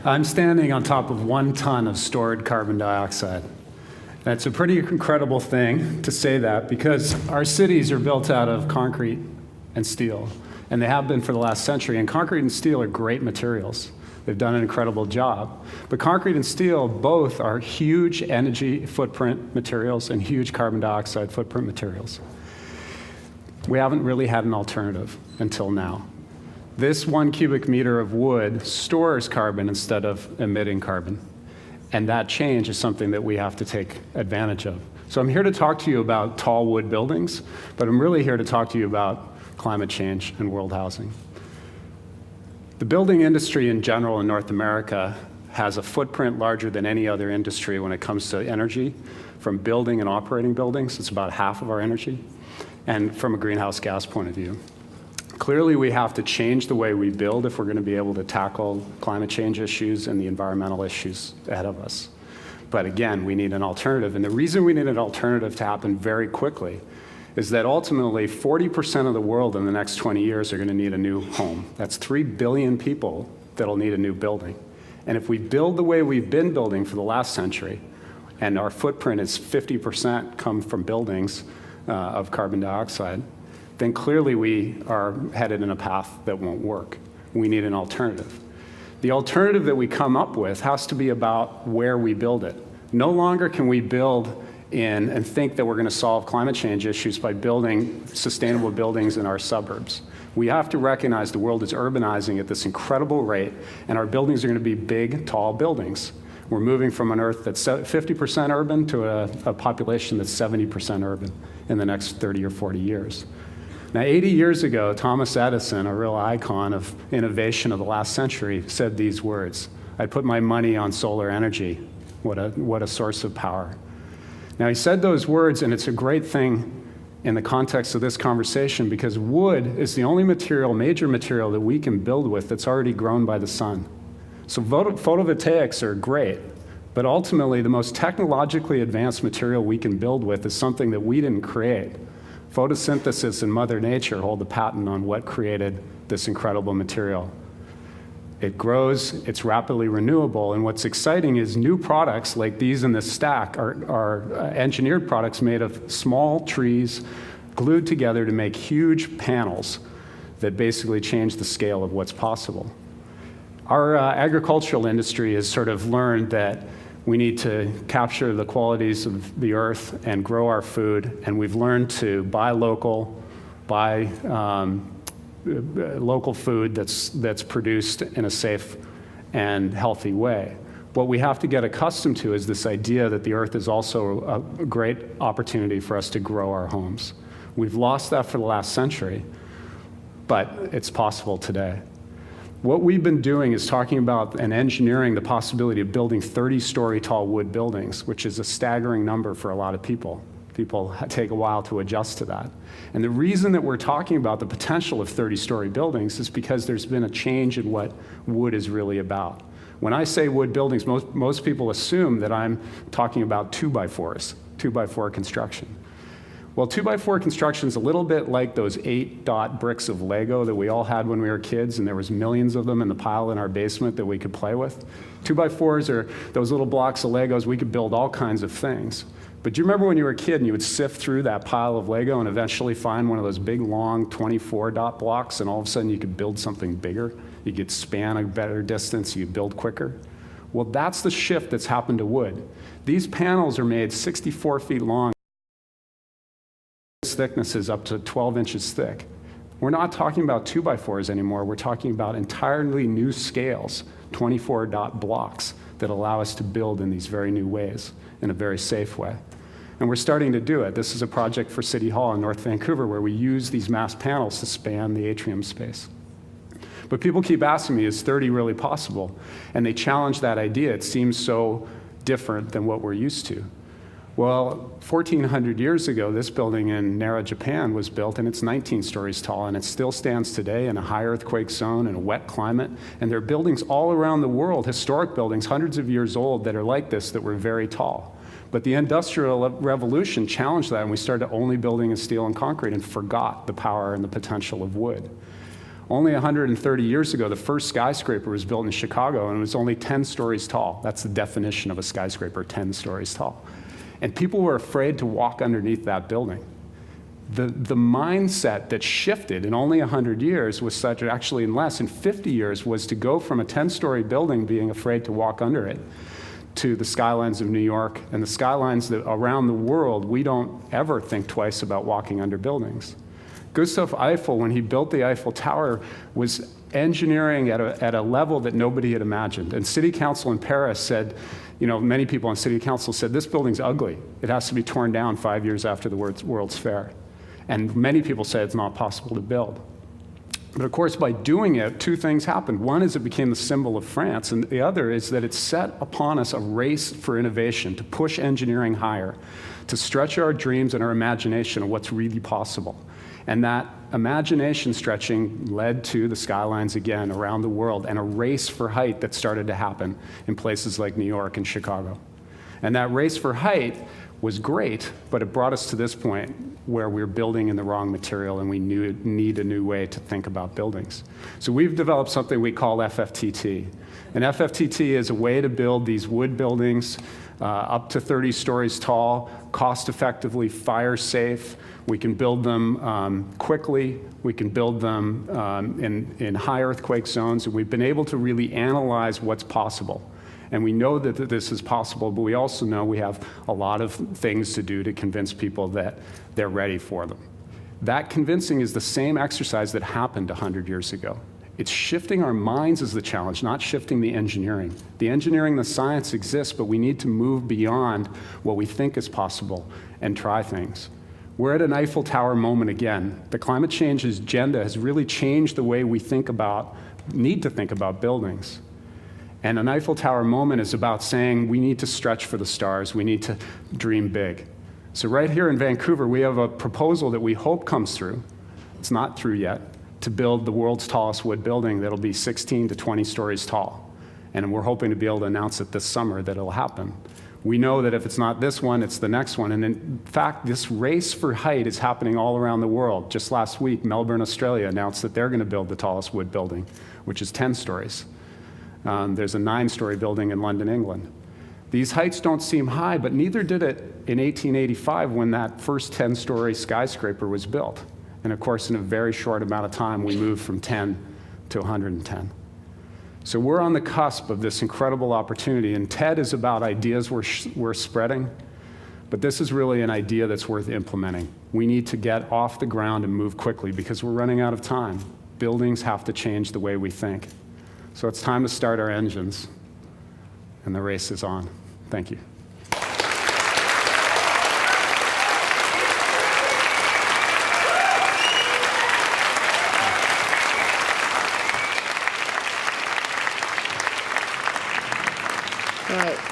I'm standing on top of 1 ton of stored carbon dioxide. That's a pretty incredible thing to say that because our cities are built out of concrete and steel, and they have been for the last century, and concrete and steel are great materials. They've done an incredible job. But concrete and steel both are huge energy footprint materials and huge carbon dioxide footprint materials. We haven't really had an alternative until now. This 1 cubic meter of wood stores carbon instead of emitting carbon. And that change is something that we have to take advantage of. So I'm here to talk to you about tall wood buildings, but I'm really here to talk to you about climate change and world housing. The building industry in general in North America has a footprint larger than any other industry when it comes to energy. From building and operating buildings, it's about half of our energy, and from a greenhouse gas point of view. Clearly, we have to change the way we build if we're going to be able to tackle climate change issues and the environmental issues ahead of us. But again, we need an alternative. And the reason we need an alternative to happen very quickly is that ultimately 40% of the world in the next 20 years are going to need a new home. That's 3 billion people that'll need a new building. And if we build the way we've been building for the last century, and our footprint is 50% come from buildings of carbon dioxide, then clearly we are headed in a path that won't work. We need an alternative. The alternative that we come up with has to be about where we build it. No longer can we build in and think that we're going to solve climate change issues by building sustainable buildings in our suburbs. We have to recognize the world is urbanizing at this incredible rate, and our buildings are going to be big, tall buildings. We're moving from an Earth that's 50% urban to a population that's 70% urban in the next 30 or 40 years. Now, 80 years ago, Thomas Edison, a real icon of innovation of the last century, said these words: "I put my money on solar energy. What a source of power." Now, he said those words, and it's a great thing in the context of this conversation because wood is the only material, major material, that we can build with that's already grown by the sun. So photovoltaics are great, but ultimately the most technologically advanced material we can build with is something that we didn't create. Photosynthesis and Mother Nature hold the patent on what created this incredible material. It grows, it's rapidly renewable, and what's exciting is new products like these in this stack are engineered products made of small trees glued together to make huge panels that basically change the scale of what's possible. Our agricultural industry has sort of learned that we need to capture the qualities of the earth and grow our food, and we've learned to buy local, buy local food that's produced in a safe and healthy way. What we have to get accustomed to is this idea that the earth is also a great opportunity for us to grow our homes. We've lost that for the last century, but it's possible today. What we've been doing is talking about and engineering the possibility of building 30-story tall wood buildings, which is a staggering number for a lot of people. People take a while to adjust to that. And the reason that we're talking about the potential of 30-story buildings is because there's been a change in what wood is really about. When I say wood buildings, most people assume that I'm talking about 2x4s, 2x4 construction. Well, 2x4 construction is a little bit like those 8-dot bricks of Lego that we all had when we were kids, and there was millions of them in the pile in our basement that we could play with. 2x4s are those little blocks of Legos. We could build all kinds of things. But do you remember when you were a kid and you would sift through that pile of Lego and eventually find one of those big, long 24-dot blocks, and all of a sudden you could build something bigger? You could span a better distance, you could build quicker. Well, that's the shift that's happened to wood. These panels are made 64 feet long. Thickness is up to 12 inches thick. We're not talking about 2x4s anymore. We're talking about entirely new scales, 24-dot blocks that allow us to build in these very new ways, in a very safe way. And we're starting to do it. This is a project for City Hall in North Vancouver where we use these mass panels to span the atrium space. But people keep asking me, is 30 really possible? And they challenge that idea. It seems so different than what we're used to. Well, 1,400 years ago, this building in Nara, Japan was built, and it's 19 stories tall, and it still stands today in a high earthquake zone in a wet climate. And there are buildings all around the world, historic buildings, hundreds of years old, that are like this, that were very tall. But the Industrial Revolution challenged that, and we started only building in steel and concrete and forgot the power and the potential of wood. Only 130 years ago, the first skyscraper was built in Chicago, and it was only 10 stories tall. That's the definition of a skyscraper, 10 stories tall. And people were afraid to walk underneath that building. The mindset that shifted in only 100 years was such, actually in less, in 50 years, was to go from a 10-story building being afraid to walk under it to the skylines of New York and the skylines that around the world. We don't ever think twice about walking under buildings. Gustav Eiffel, when he built the Eiffel Tower, was engineering at a level that nobody had imagined. And City Council in Paris said, many people on City Council said, this building's ugly. It has to be torn down 5 years after the World's Fair. And many people say it's not possible to build. But of course, by doing it, two things happened. One is it became the symbol of France, and the other is that it set upon us a race for innovation, to push engineering higher, to stretch our dreams and our imagination of what's really possible. And that imagination stretching led to the skylines again around the world, and a race for height that started to happen in places like New York and Chicago. And that race for height was great, but it brought us to this point where we're building in the wrong material, and we need a new way to think about buildings. So we've developed something we call FFTT. And FFTT is a way to build these wood buildings up to 30 stories tall, cost-effectively, fire-safe. We can build them quickly. We can build them in high earthquake zones. And we've been able to really analyze what's possible. And we know that this is possible, but we also know we have a lot of things to do to convince people that they're ready for them. That convincing is the same exercise that happened 100 years ago. It's shifting our minds as the challenge, not shifting the engineering. The engineering, the science exists, but we need to move beyond what we think is possible and try things. We're at an Eiffel Tower moment again. The climate change agenda has really changed the way we need to think about buildings. And an Eiffel Tower moment is about saying we need to stretch for the stars, we need to dream big. So right here in Vancouver, we have a proposal that we hope comes through, it's not through yet, to build the world's tallest wood building that'll be 16 to 20 stories tall. And we're hoping to be able to announce it this summer that it'll happen. We know that if it's not this one, it's the next one. And in fact, this race for height is happening all around the world. Just last week, Melbourne, Australia announced that they're going to build the tallest wood building, which is 10 stories. There's a 9-story building in London, England. These heights don't seem high, but neither did it in 1885 when that first 10-story skyscraper was built. And of course, in a very short amount of time, we moved from 10 to 110. So we're on the cusp of this incredible opportunity, and TED is about ideas we're spreading, but this is really an idea that's worth implementing. We need to get off the ground and move quickly because we're running out of time. Buildings have to change the way we think. So it's time to start our engines, and the race is on. Thank you. All right.